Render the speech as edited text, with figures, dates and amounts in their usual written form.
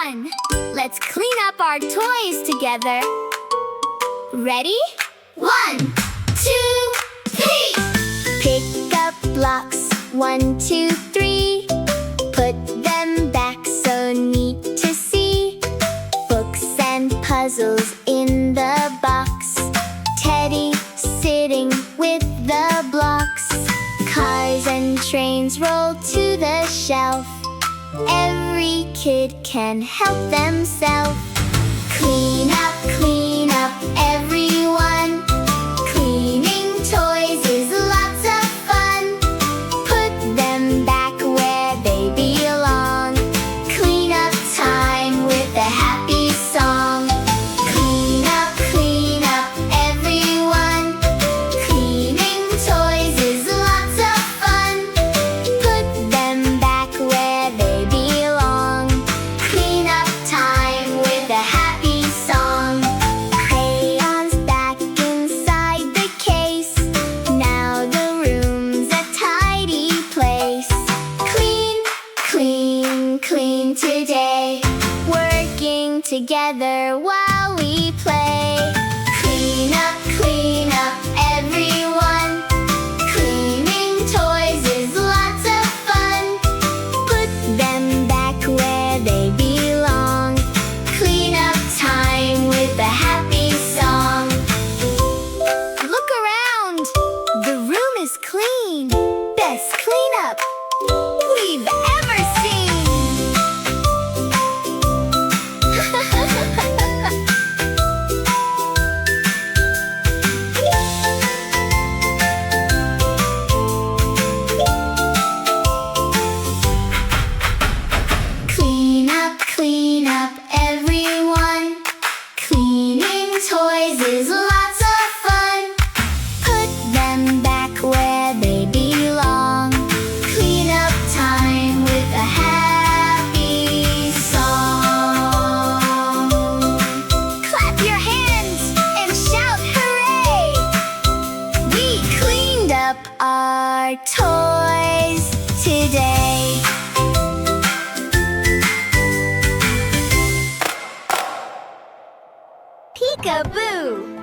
fun! Let's clean up our toys together. Ready? 1, 2, 3! Pick up blocks, 1, 2, 3. Put them back so neat to see. Books and puzzles in the box. Teddy sitting with the blocks. Cars and trains roll to the shelf. Every kid can help themselves. Clean up, everyone. Cleaning toys is lots of fun. Put them back where they belong. Clean up time with a happy song. Clean up, everyone. Cleaning toys is lots of fun. Put them back where they belong. Clean up time with a happy song. Crayons back inside the case. Now the room's a tidy place. Clean today. Working together while we play. Clean up, everyone. Cleaning toys is lots of fun. Put them back where they belong. Clean up time with a happy song. Look around. The room is clean. Best cleanup we've ever seen. Clean up, everyone. Cleaning toys is lots of fun. Put them back where they belong. Clean up time with a happy song. Clap your hands and shout hooray! We cleaned up our toys today. Peekaboo!